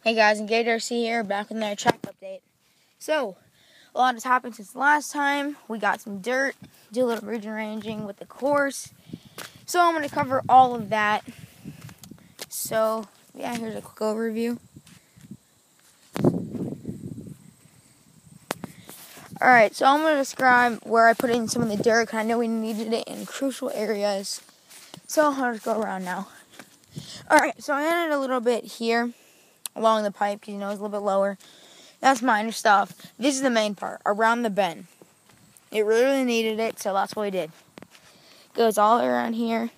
Hey guys, and Gator C here, back with another track update. So, a lot has happened since last time. We got some dirt, do a little region ranging with the course. So I'm going to cover all of that. So, yeah, here's a quick overview. Alright, so I'm going to describe where I put in some of the dirt, because I know we needed it in crucial areas. So I'll just go around now. Alright, so I added a little bit here along the pipe, because it's a little bit lower. That's minor stuff. This is the main part, around the bend. It really needed it, so that's what we did. Goes all around here.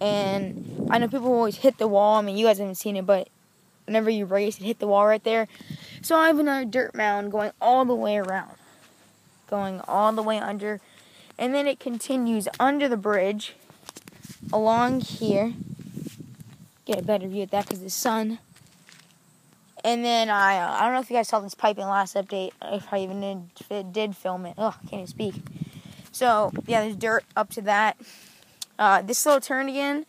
And I know people always hit the wall. I mean, you guys haven't seen it, but whenever you race, it hit the wall right there. So I have another dirt mound going all the way around. Going all the way under. And then it continues under the bridge. Along here. Get a better view of that because of the sun. And then I don't know if you guys saw this pipe in the last update. If I even did film it. Oh, I can't even speak. So, yeah, there's dirt up to that. This little turn again,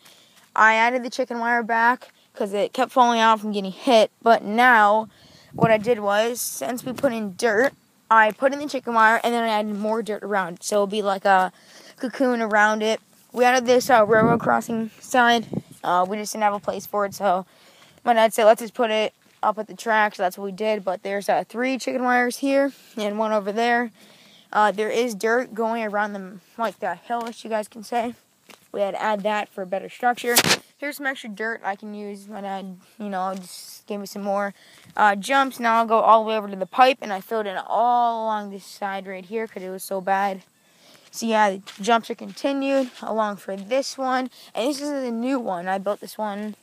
I added the chicken wire back because it kept falling out from getting hit. But now, what I did was, since we put in dirt, I put in the chicken wire and then I added more dirt around it. So it'll be like a cocoon around it. We added this railroad crossing side. We just didn't have a place for it, so my dad said, let's just put it up at the track, so that's what we did. But there's 3 chicken wires here and 1 over there. There is dirt going around them, like the hillish, you guys can say. We had to add that for a better structure. Here's some extra dirt I can use. My dad, just gave me some more jumps. Now I'll go all the way over to the pipe, and I filled it all along this side right here because it was so bad. So yeah, the jumps are continued along for this one. And this is a new one. I built this one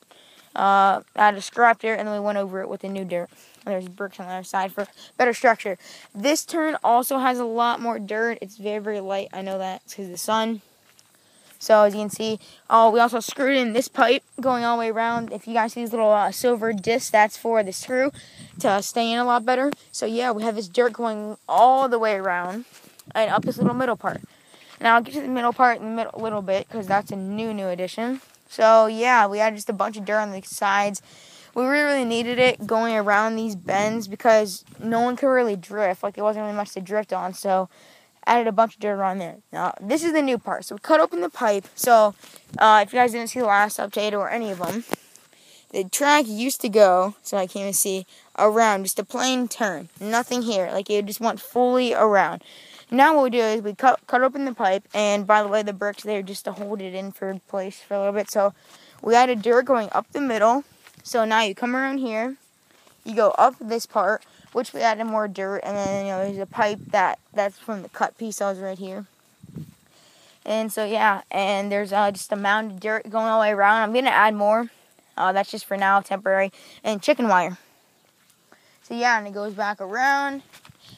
out of scrap dirt, and then we went over it with the new dirt. And there's bricks on the other side for better structure. This turn also has a lot more dirt. It's very, very light. I know that because of the sun. So as you can see, we also screwed in this pipe going all the way around. If you guys see these little silver discs, that's for the screw to stay in a lot better. So yeah, we have this dirt going all the way around and up this little middle part. Now I'll get to the middle part in a little bit because that's a new addition. So yeah, we added just a bunch of dirt on the sides. We really needed it going around these bends because no one could really drift. Like there wasn't really much to drift on, so added a bunch of dirt around there. Now this is the new part. So we cut open the pipe. So if you guys didn't see the last update or any of them, the track used to go, so I can't even see, around, just a plain turn. Nothing here. Like it just went fully around. Now what we do is we cut open the pipe, and by the way, the bricks there just to hold it in for place for a little bit. So we added dirt going up the middle. So now you come around here, you go up this part, which we added more dirt, and then there's a pipe that's from the cut piece that was right here. And so yeah, and there's just a mound of dirt going all the way around. I'm gonna add more. That's just for now, temporary, and chicken wire. So yeah, and it goes back around.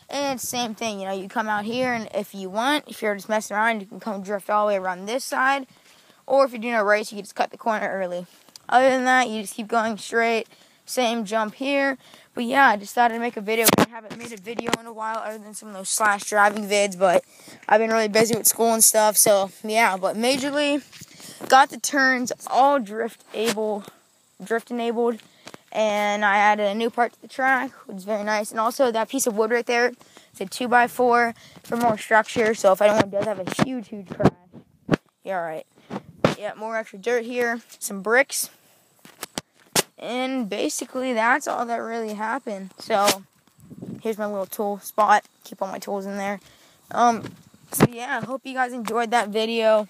And it's the same thing, you come out here, and if you're just messing around, you can come drift all the way around this side. Or if you're doing a race, you can just cut the corner early. Other than that, you just keep going straight. Same jump here. But yeah, I decided to make a video. I haven't made a video in a while other than some of those slash driving vids, but I've been really busy with school and stuff. So yeah, but majorly, got the turns all drift enabled. And I added a new part to the track, which is very nice. And also that piece of wood right there, it's a 2x4 for more structure. So if anyone does have a huge crash, you're alright. Yeah, more extra dirt here, some bricks. And basically that's all that really happened. So here's my little tool spot. Keep all my tools in there. So yeah, I hope you guys enjoyed that video.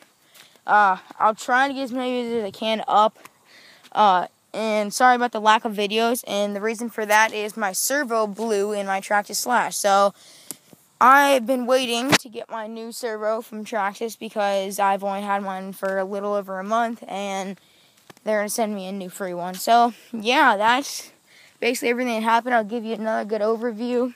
I'll try to get as many videos as I can up. And sorry about the lack of videos, and the reason for that is my servo blew in my Traxxas Slash. So I've been waiting to get my new servo from Traxxas because I've only had one for a little over a month, and they're going to send me a new free one. So yeah, that's basically everything that happened. I'll give you another good overview.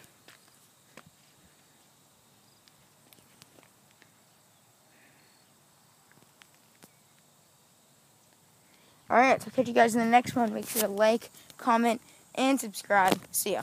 Alright, so I'll catch you guys in the next one. Make sure to like, comment, and subscribe. See ya.